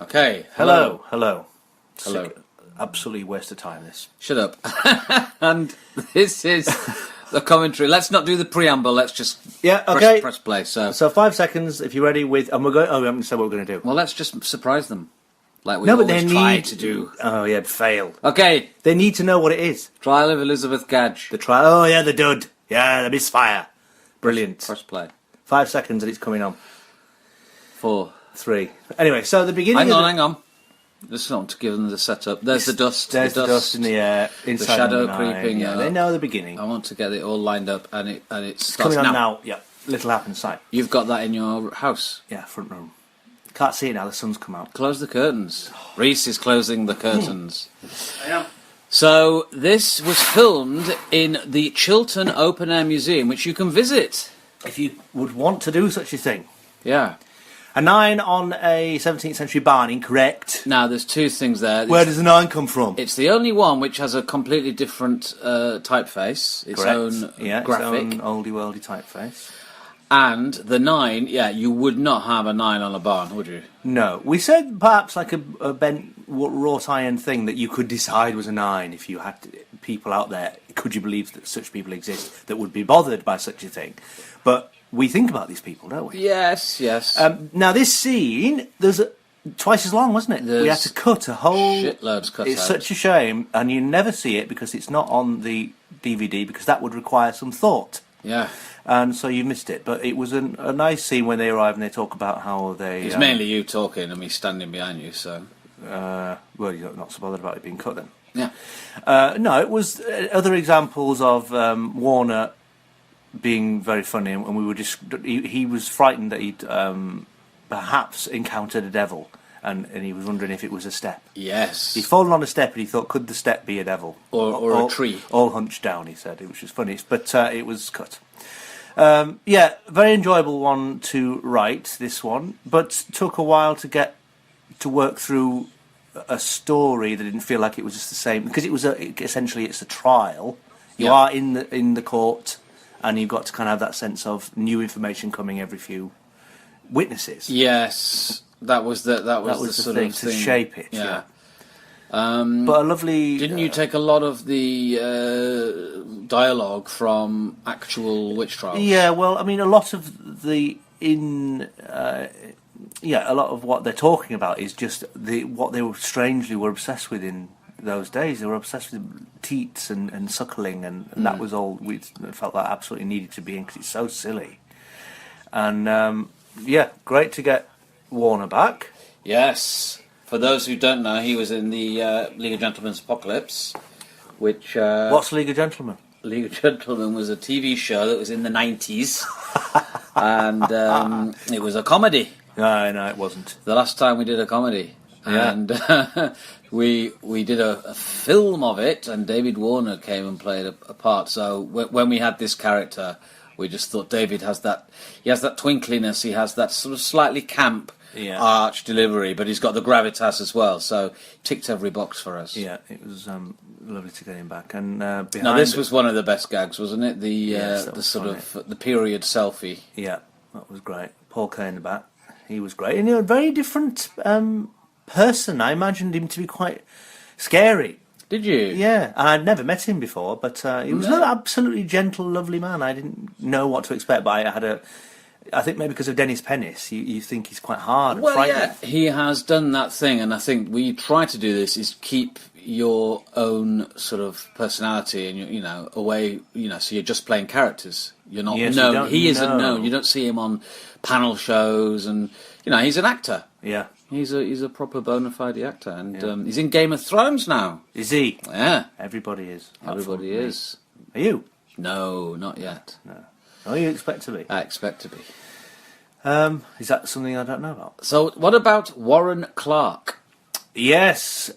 Okay. Hello. Absolutely waste of time, this. Shut up. And this is the commentary. Let's not do the preamble. Let's just press play. So 5 seconds, if you're ready with... And we're going... Oh, we haven't said what we're going to do. Well, let's just surprise them. Like we always try to do. Oh, yeah, failed. Okay. They need to know what it is. Trial of Elizabeth Gadge. The trial... Oh, yeah, the dud. Yeah, the misfire. Brilliant. Press play. 5 seconds and it's coming on. 4. 3. Anyway, so the beginning... Hang on. Just not to give them the setup. There's the dust. There's the dust in the air. Inside the shadow No.9. creeping. Yeah, they know the beginning. I want to get it all lined up, and it starts coming on now. Yeah, little happen sight. You've got that in your house. Yeah, front room. Can't see it now. The sun's come out. Close the curtains. Reece is closing the curtains. I am. So this was filmed in the Chiltern Open Air Museum, which you can visit if you would want to do such a thing. Yeah. A 9 on a 17th century barn, incorrect. Now, there's two things there. Where does the 9 come from? It's the only one which has a completely different typeface, its own graphic. Its own oldie-worldy typeface. And the 9, you would not have a 9 on a barn, would you? No. We said perhaps like a bent wrought iron thing that you could decide was a 9 if you had people out there. Could you believe that such people exist that would be bothered by such a thing? But... we think about these people, don't we? Yes. Now, this scene, there's twice as long, wasn't it? We had to cut a whole... shitloads cut It's out. such a shame, and you never see it because it's not on the DVD, because that would require some thought. Yeah. And so you missed it. But it was a nice scene when they arrive and they talk about how they... It's mainly you talking and me standing behind you, so... well, you're not so bothered about it being cut, then. Yeah. No, it was other examples of Warner... being very funny, and we were just... He was frightened that he'd perhaps encountered a devil, and he was wondering if it was a step. Yes. He'd fallen on a step, and he thought, could the step be a devil? Or a tree. All hunched down, he said. It was just funny, but it was cut. Very enjoyable one to write, this one, but took a while to work through a story that didn't feel like it was just the same, because it was essentially it's a trial. You are in the court... and you've got to kind of have that sense of new information coming every few witnesses. Yes, that was the sort thing of to thing. shape it. Yeah. But a lovely. Didn't you take a lot of the dialogue from actual witch trials? Yeah, well, I mean, a lot of a lot of what they're talking about is just what they were obsessed with in those days. They were obsessed with teats and suckling, and that was all we felt that absolutely needed to be in, because it's so silly. And great to get Warner back. Yes. For those who don't know, he was in the League of Gentlemen's Apocalypse, which... what's League of Gentlemen? League of Gentlemen was a TV show that was in the 90s, and it was a comedy. No, it wasn't. The last time we did a comedy. Yeah. And we did a film of it, and David Warner came and played a part. So when we had this character, we just thought David has that twinkliness, he has that sort of slightly camp arch delivery, but he's got the gravitas as well. So ticked every box for us. Yeah, it was lovely to get him back. And now this was one of the best gags, wasn't it? The sort funny. of the period selfie. Yeah, that was great. Paul Kay in the back, he was great, and a very different. Person. I imagined him to be quite scary. Did you? Yeah, and I'd never met him before, but he was an absolutely gentle, lovely man. I didn't know what to expect, but I think maybe because of Dennis Pennis, you think he's quite hard and frightening. Yeah, he has done that thing, and I think we try to do this is keep your own sort of personality and away, so you're just playing characters. You're not known. He isn't known. You don't see him on panel shows, and he's an actor. Yeah. He's a proper bona fide actor, and he's in Game of Thrones now. Is he? Yeah. Everybody is. Everybody is. Are you? No, not yet. No. Oh, you expect to be? I expect to be. Is that something I don't know about? So, what about Warren Clark? Yes.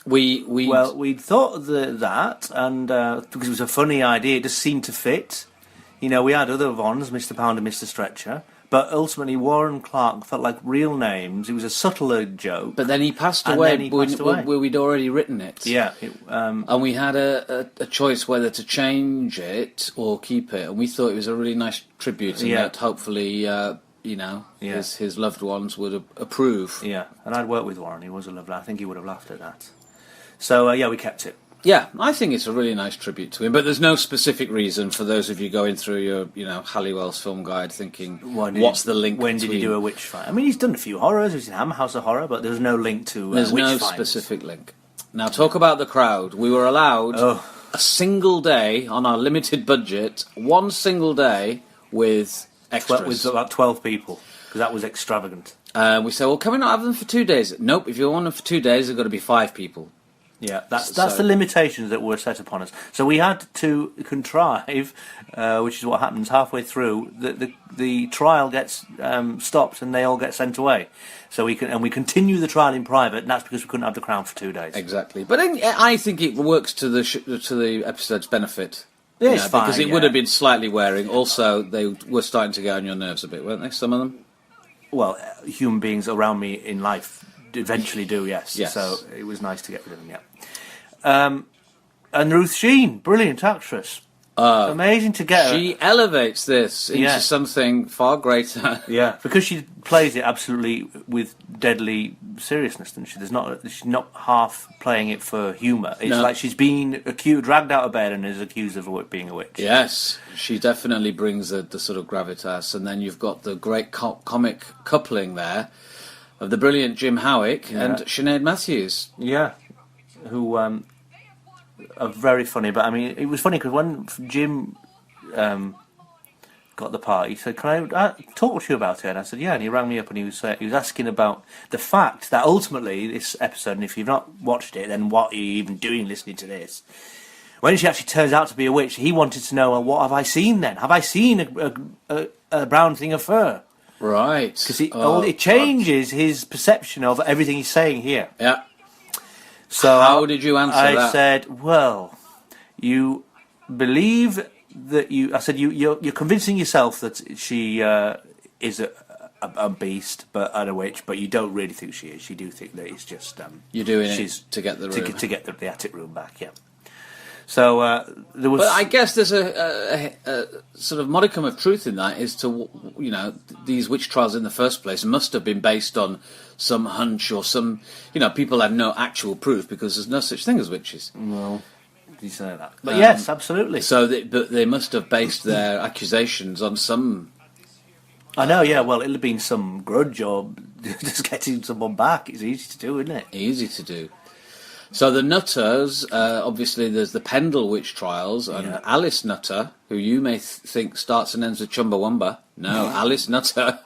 We'd thought of that, and because it was a funny idea, it just seemed to fit. We had other ones, Mr. Pound and Mr. Stretcher. But ultimately, Warren Clark felt like real names. It was a subtler joke. But then he passed away where we'd already written it. Yeah. And we had a choice whether to change it or keep it. And we thought it was a really nice tribute, and that hopefully his loved ones would approve. Yeah, and I'd worked with Warren. He was a lovely. I think he would have laughed at that. So we kept it. Yeah, I think it's a really nice tribute to him, but there's no specific reason for those of you going through your, Halliwell's film guide thinking, what's the link When did he do a witch fight? I mean, he's done a few horrors, he's in Hammer House of Horror, but there's no link to there's witch no fights. specific link. Now, talk about the crowd. We were allowed a single day on our limited budget, one single day with extras. With about 12 people, because that was extravagant. We said, well, can we not have them for 2 days? Nope, if you want them for 2 days, there's got to be 5 people. Yeah, that's the limitations that were set upon us. So we had to contrive, which is what happens halfway through. The trial gets stopped and they all get sent away. So we continue the trial in private, and that's because we couldn't have the crowd for 2 days. Exactly, but I think it works to the episode's benefit. Yeah, it's fine, because it would have been slightly wearing. Also, they were starting to get on your nerves a bit, weren't they? Some of them. Well, human beings around me in life eventually do, yes. Yes. So it was nice to get rid of them, yeah. And Ruth Sheen, brilliant actress. Amazing to get her. She elevates this into something far greater. Yeah, because she plays it absolutely with deadly seriousness, doesn't she? She's not half playing it for humour. It's like she's been dragged out of bed and is accused of being a witch. Yes, she definitely brings the sort of gravitas, and then you've got the great comic coupling there of the brilliant Jim Howick and Sinead Matthews. Yeah, who are very funny. But I mean, it was funny because when Jim got the part, he said, "Can I talk to you about it?" And I said, "Yeah." And he rang me up and he was asking about the fact that ultimately this episode, and if you've not watched it, then what are you even doing listening to this? When she actually turns out to be a witch, he wanted to know, well, what have I seen then? Have I seen a brown thing of fur? Right. Because it changes his perception of everything he's saying here. Yeah. So how did you answer that? I said, well, you believe that I said, you're convincing yourself that she is a beast and a witch, but you don't really think she is. You do think that it's just... you're doing it to get the room. To get the attic room back, yeah. So there was... But I guess there's a sort of modicum of truth in that, is to, these witch trials in the first place must have been based on some hunch or some... people had no actual proof because there's no such thing as witches. Well, you say that. But yes, absolutely. So but they must have based their accusations on some... I know, yeah, well, it'll have been some grudge or just getting someone back. It's easy to do, isn't it? Easy to do. So the Nutters, obviously there's the Pendle witch trials, and Alice Nutter, who you may think starts and ends with Chumbawamba. No, Alice Nutter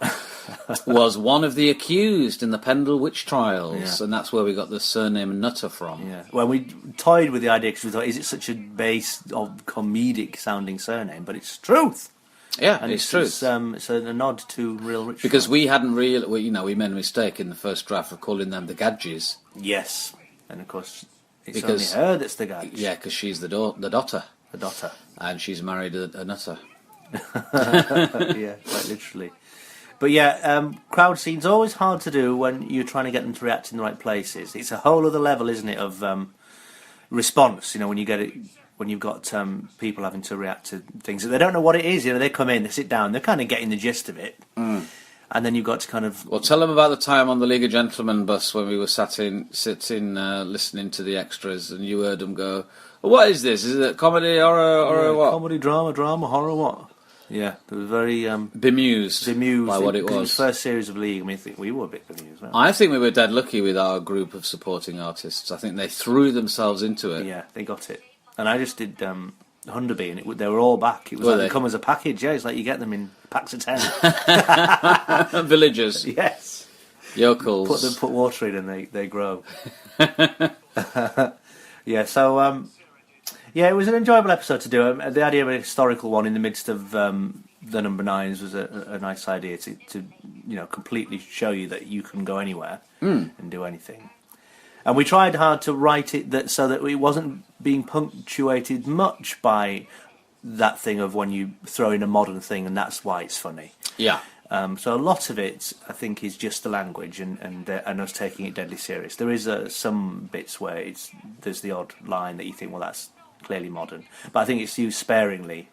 was one of the accused in the Pendle witch trials, and that's where we got the surname Nutter from. Yeah. Well, we toyed with the idea because we thought, is it such a base of comedic sounding surname? But it's truth. Yeah, and it's truth. It's a nod to real witch because trials. we hadn't really, we made a mistake in the first draft of calling them the Gadges. Yes. And of course, it's only her that's the Gadge. Yeah, because she's the daughter. The daughter. And she's married a nutter. Yeah, quite literally. But yeah, crowd scenes are always hard to do when you're trying to get them to react in the right places. It's a whole other level, isn't it, of response, when you get it... When you've got people having to react to things that they don't know what it is, they come in, they sit down, they're kind of getting the gist of it. And then you've got to kind of... Well, tell them about the time on the League of Gentlemen bus when we were sitting listening to the extras, and you heard them go, well, what is this? Is it comedy, horror, what? Comedy, drama, horror, what? Yeah, they were very... bemused by what it was. It was the first series of League. I mean, I think we were a bit bemused, weren't we? I think we were dead lucky with our group of supporting artists. I think they threw themselves into it. Yeah, they got it. And I just did... Hunderby, and they were all back. It was like they come as a package. Yeah, it's like you get them in packs of 10. Villagers. Yes. Yokels. Put water in and they grow. Yeah. So it was an enjoyable episode to do. The idea of a historical one in the midst of the number 9s was a nice idea to completely show you that you can go anywhere and do anything. And we tried hard to write it so that it wasn't being punctuated much by that thing of when you throw in a modern thing and that's why it's funny. Yeah. So a lot of it, I think, is just the language and us taking it deadly serious. There is some bits where there's the odd line that you think, well, that's clearly modern. But I think it's used sparingly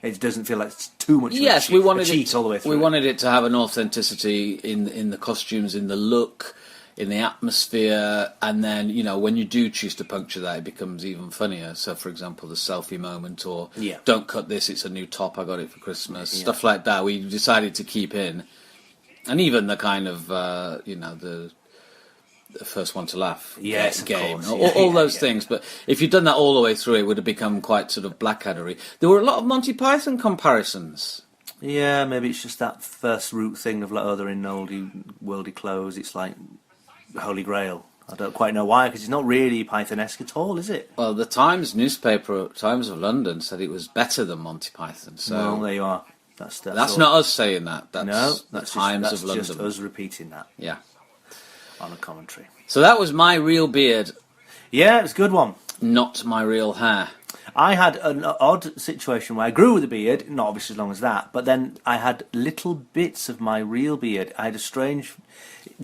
It doesn't feel like it's too much. Yes, of a cheat all the way through. We wanted it to have an authenticity in the costumes, in the look, in the atmosphere, and then, you know, when you do choose to puncture that, it becomes even funnier. So, for example, the selfie moment, or don't cut this, it's a new top, I got it for Christmas, stuff like that. We decided to keep in, and even the kind of you know, the first one to laugh game, all those things. But if you'd done that all the way through, it would have become quite sort of Blackaddery. There were a lot of Monty Python comparisons. Yeah, maybe it's just that first root thing of like, oh, they're in oldie worldy clothes. It's like Holy Grail. I don't quite know why, because it's not really Python-esque at all, is it? Well, the Times newspaper, Times of London, said it was better than Monty Python. So well, there you are. That's not us saying that. That's the Times of London. Just us repeating that. Yeah. On a commentary. So that was my real beard. Yeah, it was a good one. Not my real hair. I had an odd situation where I grew with a beard, not obviously as long as that, but then I had little bits of my real beard. I had a strange,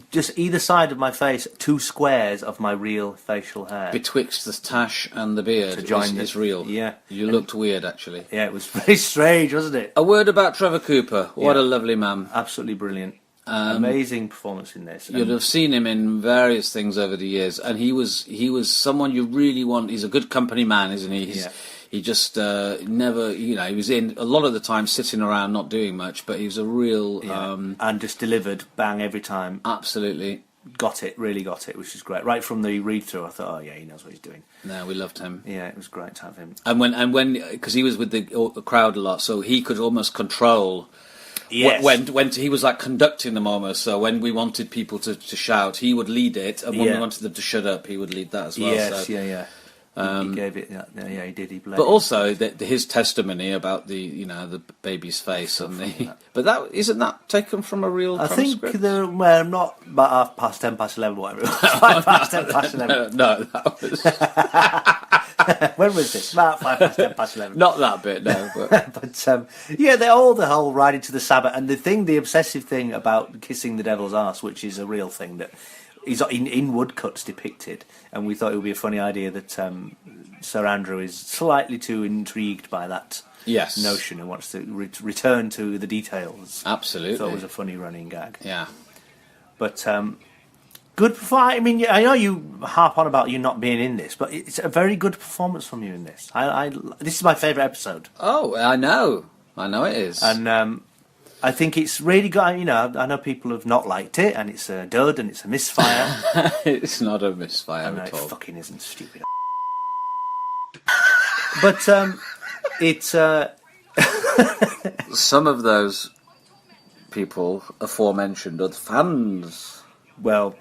just either side of my face, 2 squares of my real facial hair. Betwixt the tash and the beard, to join it's real. Yeah. You looked weird, actually. Yeah, it was very strange, wasn't it? A word about Trevor Cooper. What a lovely man. Absolutely brilliant. Amazing performance in this. You'd have seen him in various things over the years, and he was someone you really want. He's a good company man, isn't he? He just never, you know, he was in a lot of the time sitting around not doing much, but he was a real and just delivered bang every time. Absolutely really got it, which is great. Right from the read through, I thought, oh yeah, he knows what he's doing. No, we loved him. Yeah, it was great to have him. And when because he was with the crowd a lot, so he could almost control. Yes. When he was like conducting them almost, so when we wanted people to shout, he would lead it, and when we wanted them to shut up, he would lead that as well. Yes, so, yeah. He gave it. Yeah, he did. He but also his testimony about the baby's face and the. But that isn't that taken from a real. I transcript? think well, not about 10:11, whatever. 11. No, that was. When was this? About 11. Not that bit, no. But, yeah, they're all the whole riding to the Sabbath, and the obsessive thing about kissing the devil's arse, which is a real thing that is in woodcuts depicted, and we thought it would be a funny idea that Sir Andrew is slightly too intrigued by that notion and wants to return to the details. Absolutely. Thought it was a funny running gag. Yeah. But good performance. I mean, I know you harp on about you not being in this, but it's a very good performance from you in this. This is my favourite episode. Oh, I know it is. And I think it's really good. You know, I know people have not liked it, and it's a dud, and it's a misfire. It's not a misfire at all. It fucking isn't, stupid. But it's some of those people aforementioned are the fans. Well,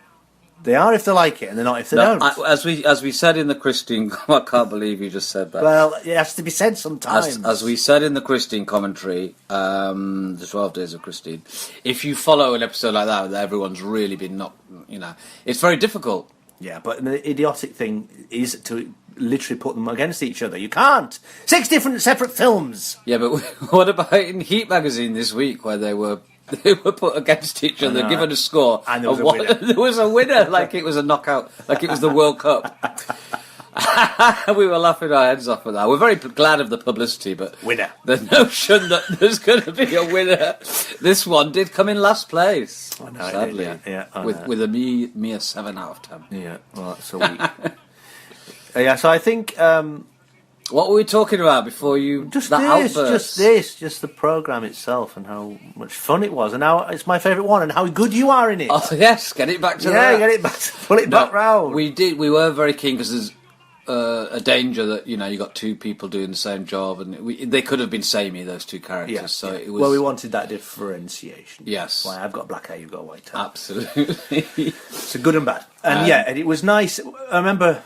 they are if they like it, and they're not if they don't. As we said in the Christine, I can't believe you just said that. Well, it has to be said sometimes. As we said in the Christine commentary, the 12 Days of Christine, if you follow an episode like that, everyone's really been it's very difficult. Yeah, but the idiotic thing is to literally put them against each other. You can't. 6 different separate films. Yeah, but what about in Heat magazine this week, where they were put against each other, given a score, and there was a winner. There was a winner, like it was a knockout, like it was the World Cup. We were laughing our heads off at that. We're very glad of the publicity, but winner. The notion that there's going to be a winner, this one did come in last place. I know, sadly, with a mere 7 out of 10. Yeah, well, that's a week. Yeah, so I think. What were we talking about before you? Just the program itself, and how much fun it was, and how it's my favourite one, and how good you are in it. Oh yes, get it back to that. Yeah, get it back. Pull it back round. We were very keen because there's a danger that you got 2 people doing the same job, and they could have been samey, those 2 characters. Yeah, so yeah. it was. Well, we wanted that differentiation. Yes. Why I've got black hair, you've got white hair. Absolutely. So good and bad, and and it was nice. I remember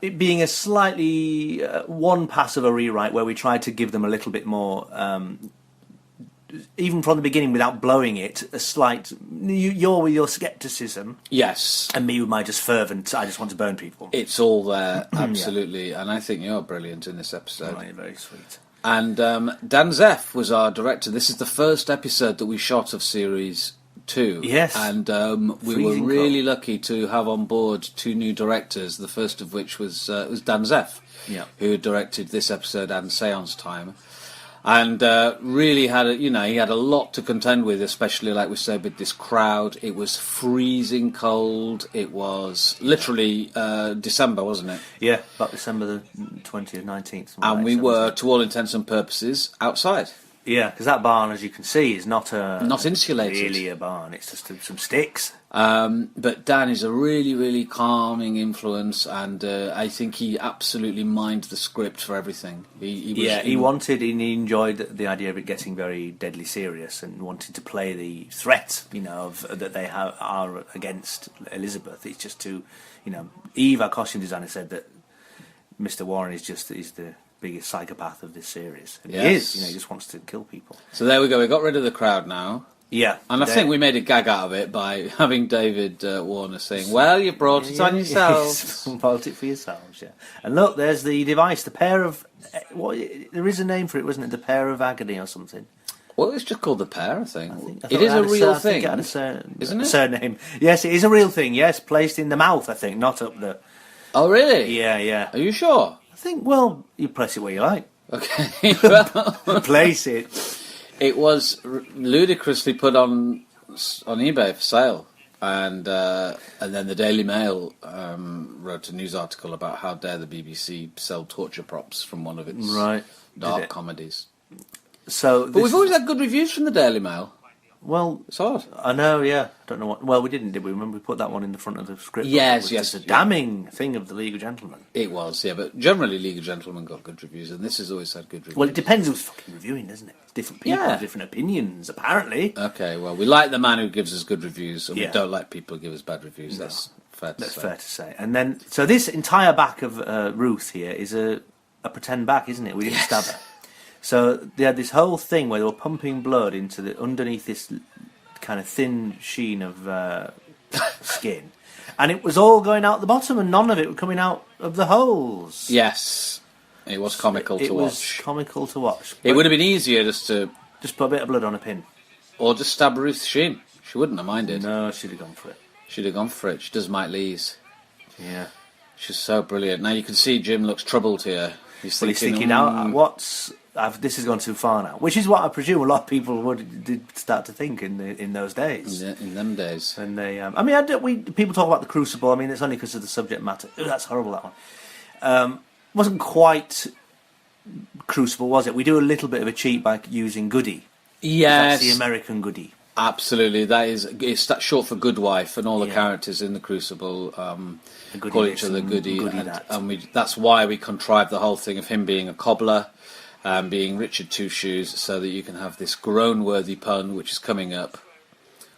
it being a slightly one pass of a rewrite where we tried to give them a little bit more, even from the beginning, without blowing it. A slight, you're with your scepticism, yes, and me with my just fervent. I just want to burn people. It's all there, absolutely, and I think you're brilliant in this episode. Right, very sweet. And Dan Zeff was our director. This is the first episode that we shot of series 2. Yes. And we were really lucky to have on board 2 new directors, the first of which was Dan Zeff, who directed this episode and Seance Time. And really had he had a lot to contend with, especially like we said with this crowd. It was freezing cold. It was literally December, wasn't it? Yeah, about December the 20th, 19th. And we were, to all intents and purposes, outside. Yeah, because that barn, as you can see, is not insulated. Really a barn. It's just some sticks. But Dan is a really, really calming influence, and I think he absolutely mined the script for everything. He enjoyed the idea of it getting very deadly serious, and wanted to play the threat, that they are against Elizabeth. It's just to, Eve, our costume designer, said that Mr. Warren is the biggest psychopath of this series. And yes. He is, he just wants to kill people. So there we go, we got rid of the crowd now. Yeah. And I think we made a gag out of it by having David Warner saying, well, you brought it on yourselves. Bought it for yourselves, yeah. And look, there's the device, the pair of... there is a name for it, wasn't it? The pair of agony or something. Well, it's just called the pair, I think. It is a real thing. Isn't it? Surname. Yes, it is a real thing, yes. Placed in the mouth, I think, not up the... Oh, really? Yeah. Are you sure? I think, well, you press it where you like. Okay. Well, place it. It was ludicrously put on eBay for sale, and then the Daily Mail wrote a news article about how dare the BBC sell torture props from one of its dark comedies. But we've always had good reviews from the Daily Mail. Well, it's odd. I know, yeah. Don't know what. Well, we didn't, did we? Remember, we put that one in the front of the script. Yes. It's a damning thing of the League of Gentlemen. It was, yeah. But generally, League of Gentlemen got good reviews, and this has always had good reviews. Well, it depends who's fucking reviewing, doesn't it? Different people, different opinions, apparently. Okay, well, we like the man who gives us good reviews, and we don't like people who give us bad reviews. No. That's fair to say. And then, so this entire back of Ruth here is a pretend back, isn't it? We didn't stab her. So they had this whole thing where they were pumping blood into underneath this kind of thin sheen of skin, and it was all going out the bottom, and none of it was coming out of the holes. Yes, it was comical to watch. It was comical to watch. It would have been easier just put a bit of blood on a pin, or just stab Ruth Sheen. She wouldn't have minded. No, she'd have gone for it. She'd have gone for it. She does Mike Lee's. Yeah, she's so brilliant. Now you can see Jim looks troubled here. He's thinking out this has gone too far now, which is what I presume a lot of people did start to think in those days. In them days, and they, people talk about the Crucible. I mean, it's only because of the subject matter. Ooh, that's horrible. That one wasn't quite Crucible, was it? We do a little bit of a cheat by using Goody. Yes, that's the American Goody. Absolutely, it's that short for Good Wife, and all the characters in the Crucible call each other Goody, and that's why we contrived the whole thing of him being a cobbler. Being Richard Two Shoes, so that you can have this groan-worthy pun, which is coming up.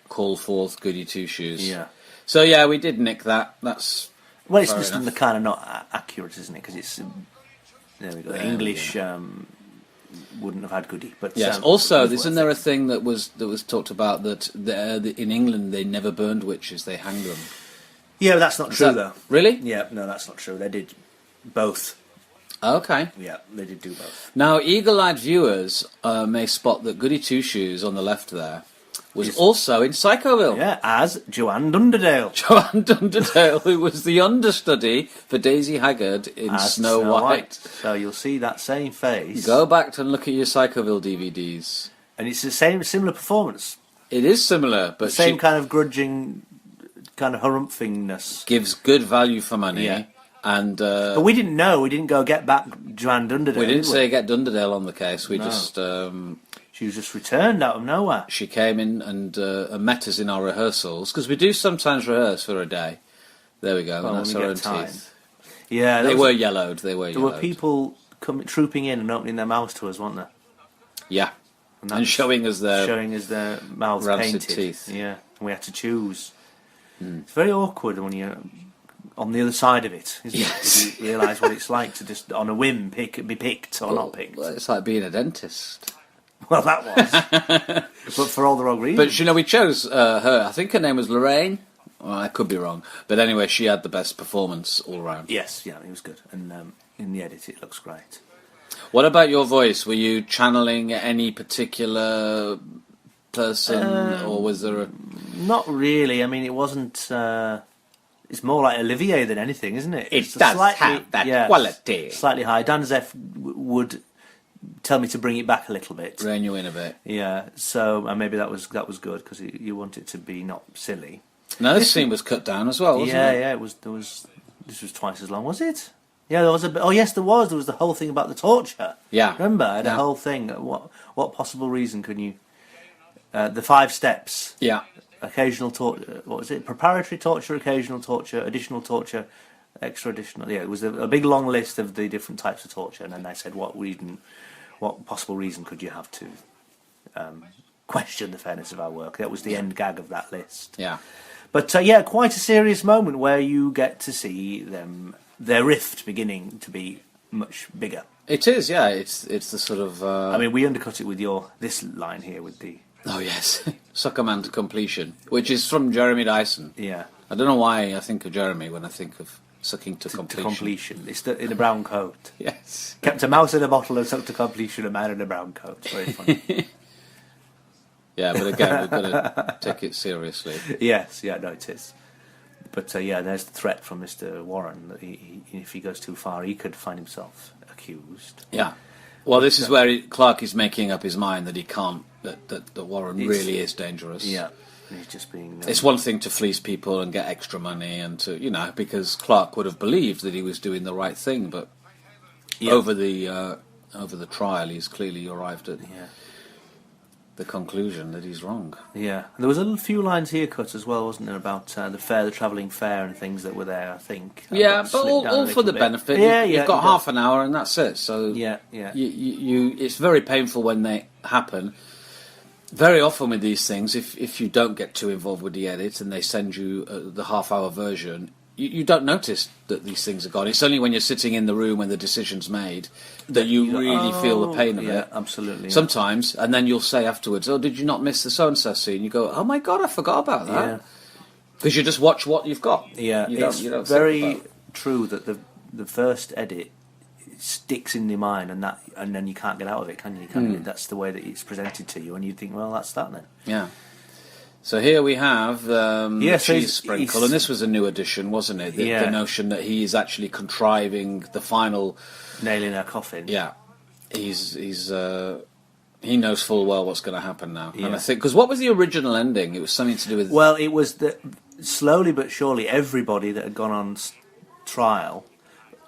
Call forth Goody Two Shoes. Yeah. So yeah, we did nick that. That's it's just kind of not accurate, isn't it? Because it's there we go. English wouldn't have had Goody, but yes. Also, isn't there a thing that was talked about that in England they never burned witches; they hanged them. Yeah, but that's not true though. Really? Yeah, no, that's not true. They did both. Okay. Yeah, they did do both. Now, eagle-eyed viewers may spot that Goody Two Shoes on the left there was also in Psychoville. Yeah, as Joanne Dunderdale. Joanne Dunderdale, who was the understudy for Daisy Haggard in Snow White. So you'll see that same face. Go back and look at your Psychoville DVDs. And it's the similar performance. It is similar, but the same kind of grudging, kind of harumphingness. Gives good value for money. Yeah. And but we didn't know. We didn't go get back Joanne Dunderdale. We didn't say get Dunderdale on the case. We just she was just returned out of nowhere. She came in and met us in our rehearsals because we do sometimes rehearse for a day. There we go. Well, and that's our own teeth. Yeah, they were yellowed. There were people trooping in and opening their mouths to us, weren't there? Yeah, and showing us their mouths painted teeth. Yeah, and we had to choose. It's very awkward when you're on the other side of it, isn't it? You realise what it's like to just, on a whim, be picked or not picked. Well, it's like being a dentist. Well, that was. But for all the wrong reasons. But, we chose her. I think her name was Lorraine. Well, I could be wrong. But anyway, she had the best performance all round. Yes, yeah, it was good. And in the edit, it looks great. What about your voice? Were you channeling any particular person, or was there a... Not really. I mean, it wasn't... It's more like Olivier than anything, isn't it? It does have that quality. Slightly high. Dan Zeff would tell me to bring it back a little bit. Rein you in a bit. Yeah, so maybe that was good because you want it to be not silly. No, this scene was cut down as well, wasn't it? Yeah, it was. This was twice as long, was it? Yeah, there was a bit. Oh, yes, there was. There was the whole thing about the torture. Yeah. Remember the whole thing? What possible reason can you? The 5 steps. Yeah. Occasional torture. What was it? Preparatory torture, occasional torture, additional torture, extra additional. Yeah, it was a big long list of the different types of torture, and then they said what possible reason could you have to question the fairness of our work? That was the end gag of that list. Yeah. But quite a serious moment where you get to see their rift beginning to be much bigger. It is, yeah. It's the sort of. I mean, we undercut it with this line here with the. Oh yes, Sucker Man to Completion, which is from Jeremy Dyson. Yeah. I don't know why I think of Jeremy when I think of sucking to completion. To completion. It's in a brown coat. Yes. Kept a mouse in a bottle and sucked to completion a man in a brown coat. Very funny. Yeah, but again, we've got to take it seriously. Yes, yeah, no, it is. But there's the threat from Mr. Warren that if he goes too far, he could find himself accused. Yeah. Well, this is where Clark is making up his mind that he can't, that Warren really is dangerous. Yeah. He's just being. It's one thing to fleece people and get extra money, and to because Clark would have believed that he was doing the right thing, but over the trial, he's clearly arrived at the conclusion that he's wrong. Yeah, and there was a few lines here cut as well, wasn't there, about the travelling fair and things that were there. I think. Yeah, but all for the benefit. You've got half an hour, and that's it. So yeah. You it's very painful when they happen. Very often with these things, if you don't get too involved with the edit and they send you the half-hour version, you don't notice that these things are gone. It's only when you're sitting in the room when the decision's made that you really feel the pain of it. Absolutely. Sometimes, and then you'll say afterwards, "Oh, did you not miss the so-and-so scene?" You go, "Oh my God, I forgot about that." Because you just watch what you've got. Yeah, you it's very true that the first edit sticks in your mind, and then you can't get out of it, can you? That's the way that it's presented to you, and you think, well, that's that then. Yeah. So here we have cheese sprinkle, and this was a new addition, wasn't it? The notion that he is actually contriving the final nail in our coffin. Yeah, he knows full well what's going to happen now, and I think because what was the original ending? It was something to do with. Well, it was that slowly but surely everybody that had gone on trial.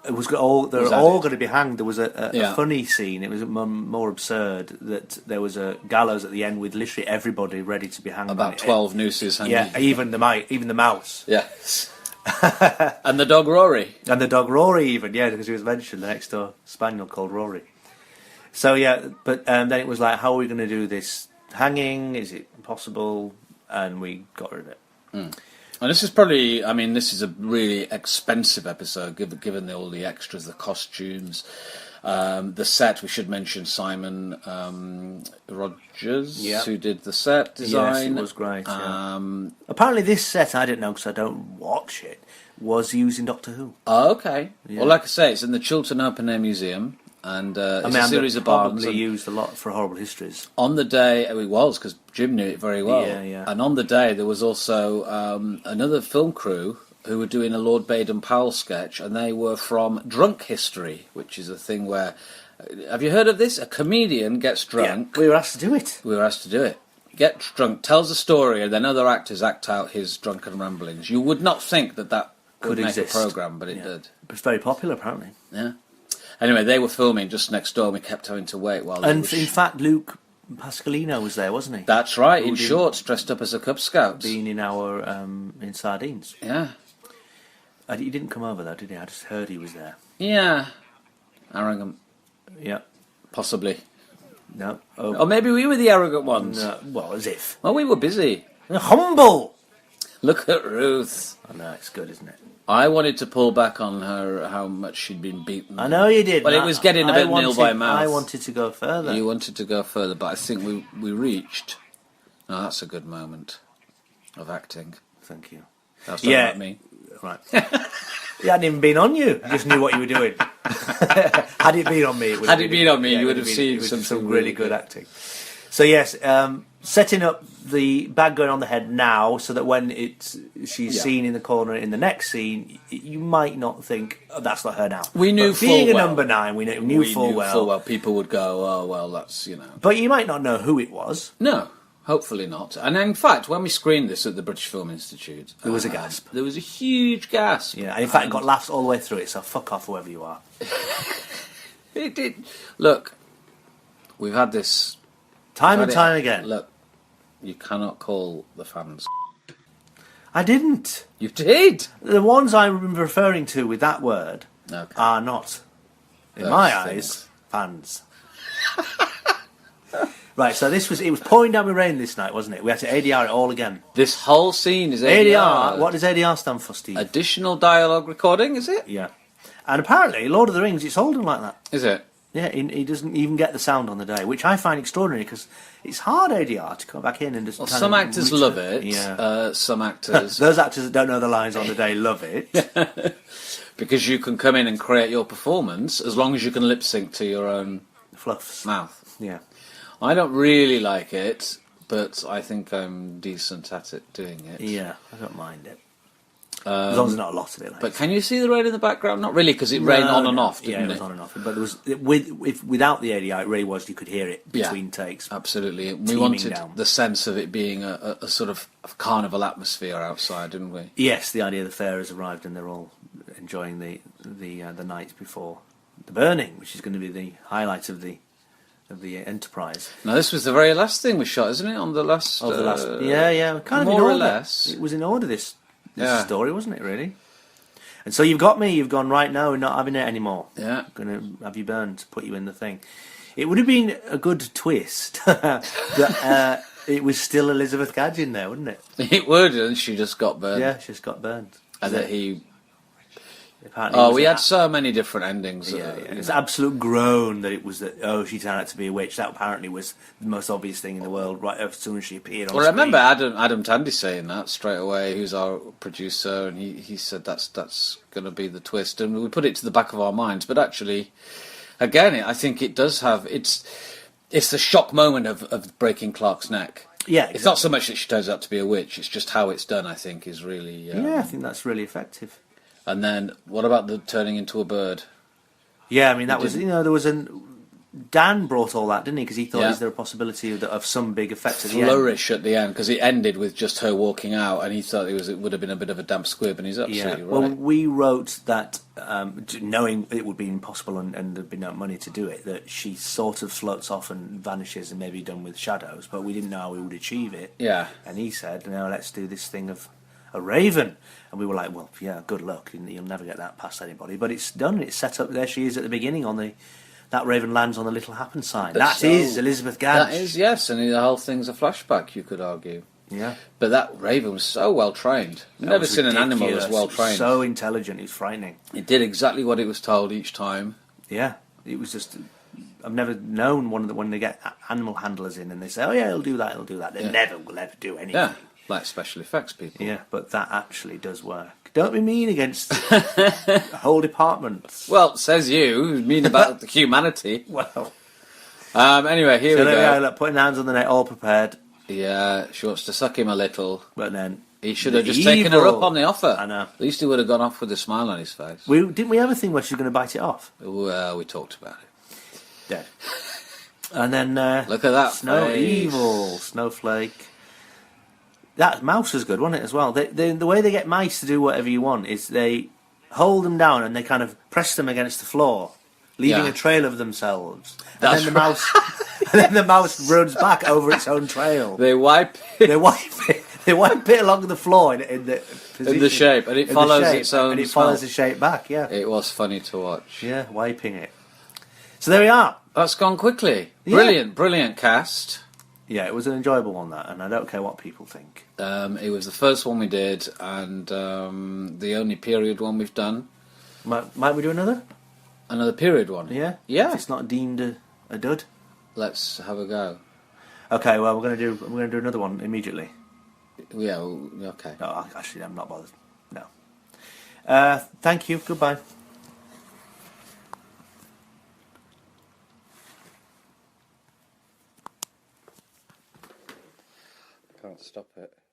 They're all going to be hanged. There was a funny scene. It was more absurd that there was a gallows at the end with literally everybody ready to be hanged. About 12 nooses hanging. Yeah, even the mouse. Yes. And the dog Rory. And the dog Rory even, because he was mentioned, the next door spaniel called Rory. So but then it was like, how are we going to do this hanging? Is it possible? And we got rid of it. And this is probably, this is a really expensive episode, given all the extras, the costumes, the set. We should mention Simon Rogers, who did the set design. Yes, it was great. Apparently this set, I didn't know because I don't watch it, was used in Doctor Who. Oh, okay. Yeah. Well, like I say, it's in the Chiltern Open Air Museum. And it's a series of barns. Probably used a lot for Horrible Histories. On the day, it was, because Jim knew it very well. Yeah. And on the day, there was also another film crew who were doing a Lord Baden-Powell sketch, and they were from Drunk History, which is a thing where... have you heard of this? A comedian gets drunk. Yeah, we were asked to do it. Gets drunk, tells a story, and then other actors act out his drunken ramblings. You would not think that could make exist. A programme, but it did. It's very popular, apparently. Yeah. Anyway, they were filming just next door, and we kept having to wait while. And in fact, Luke Pascalino was there, wasn't he? That's right, in shorts, dressed up as a Cub Scout. Being in our in Sardines. Yeah. He didn't come over though, did he? I just heard he was there. Yeah. Arrogant. Yeah. Possibly. No. Or maybe we were the arrogant ones. No. Well, as if. Well, we were busy. Humble. Look at Ruth. I know, it's good, isn't it? I wanted to pull back on her, how much she'd been beaten. I know you did. But it was getting a bit nil by mouth. I wanted to go further. You wanted to go further, but I think we reached... Oh, that's a good moment of acting. Thank you. That's not about me. Right. He hadn't even been on you. You just knew what you were doing. Had it been on me... Had it been on me, you would have seen some really good acting. So yes, setting up the bag going on the head now, so that when she's seen in the corner in the next scene, you might not think, oh, that's not her now. We knew but being full a well, number 9, we knew full well. People would go, oh well, that's But you might not know who it was. No, hopefully not. And in fact, when we screened this at the British Film Institute, There was a gasp. There was a huge gasp. Yeah, and in fact, it got laughs all the way through it. So fuck off, whoever you are. It did. Look, we've had this time and time again. Look, you cannot call the fans. I didn't. You did. The ones I'm referring to with that word are not, in my eyes, fans. Right, so it was pouring down with rain this night, wasn't it? We had to ADR it all again. This whole scene is ADR. What does ADR stand for, Steve? Additional dialogue recording, is it? Yeah. And apparently, Lord of the Rings, it's holding like that. Is it? Yeah, he doesn't even get the sound on the day, which I find extraordinary because it's hard ADR to come back in and just. Well, some actors love it. Yeah. Some actors. Those actors that don't know the lines on the day love it. Because you can come in and create your performance as long as you can lip sync to your own fluffs mouth. Yeah. I don't really like it, but I think I'm decent at it doing it. Yeah, I don't mind it. As long as there's not a lot of it. But can you see the rain in the background? Not really, because it rained on and off, didn't it? Yeah, it was on and off. But there was without the ADI, it really was. You could hear it between takes. Absolutely. We wanted the sense of it being a sort of carnival atmosphere outside, didn't we? Yes, the idea the fair has arrived and they're all enjoying the night before the burning, which is going to be the highlight of the Enterprise. Now, this was the very last thing we shot, isn't it? On the last... yeah. Kind of more or less. It was in order, this story, wasn't it, really? And so you've got me, you've gone, right, now we're not having it anymore. Yeah. Going to have you burned, put you in the thing. It would have been a good twist that it was still Elizabeth Gadge in there, wouldn't it? It would, and she just got burned. Yeah, she just got burned. And that he... Apparently we had so many different endings. Yeah. It's absolute groan that it was that. Oh, she turned out to be a witch. That apparently was the most obvious thing in the world. Right as soon as she appeared on screen. I remember Adam Tandy saying that straight away. Who's our producer, and he said that's going to be the twist, and we put it to the back of our minds. But actually, again, I think it does have it's the shock moment of breaking Clark's neck. Yeah, exactly. It's not so much that she turns out to be a witch. It's just how it's done. I think is really. I think that's really effective. And then, what about the turning into a bird? Yeah, I mean, that was, there was Dan brought all that, didn't he? Because he thought, is there a possibility of some big effect at the end? Flourish at the end, because it ended with just her walking out, and he thought it would have been a bit of a damp squib, and he's absolutely right. Well, we wrote that, knowing it would be impossible and there'd be no money to do it, that she sort of floats off and vanishes and maybe done with shadows, but we didn't know how we would achieve it. Yeah. And he said, no, let's do this thing of a raven. And we were like, well, yeah, good luck. You'll never get that past anybody. But it's done. It's set up. There she is at the beginning that raven lands on the little happen sign. That is Elizabeth Gadge. That is, yes. And the whole thing's a flashback, you could argue. Yeah. But that raven was so well trained. I've never seen an animal as well trained. So intelligent. It was frightening. It did exactly what it was told each time. Yeah. It was just... I've never known when they get animal handlers in and they say, oh yeah, he'll do that, he'll do that. They never will ever do anything. Yeah. Like special effects people. Yeah, but that actually does work. Don't be mean against whole departments. Well, says you. Mean about the humanity. Well. Anyway, here we go. Look, putting hands on the neck, all prepared. Yeah, she wants to suck him a little. But then... He should have just taken her up on the offer. I know. At least he would have gone off with a smile on his face. Didn't we have a thing where she was going to bite it off? Well, we talked about it. Dead. And then... look at that evil snowflake... That mouse was good, wasn't it, as well? The way they get mice to do whatever you want is they hold them down and they kind of press them against the floor, leaving a trail of themselves. And then the mouse runs back over its own trail. They wipe it. They wipe it along the floor in the position, in the shape, and it follows its own. And it follows the shape back. Yeah, it was funny to watch. Yeah, wiping it. So there we are. That's gone quickly. Brilliant cast. Yeah, it was an enjoyable one, that, and I don't care what people think. It was the first one we did, and the only period one we've done. Might we do another? Another period one? Yeah. Yeah. If it's not deemed a dud. Let's have a go. Okay, well, we're going to do another one immediately. Yeah, okay. No, actually, I'm not bothered. No. Thank you. Goodbye. can't stop it.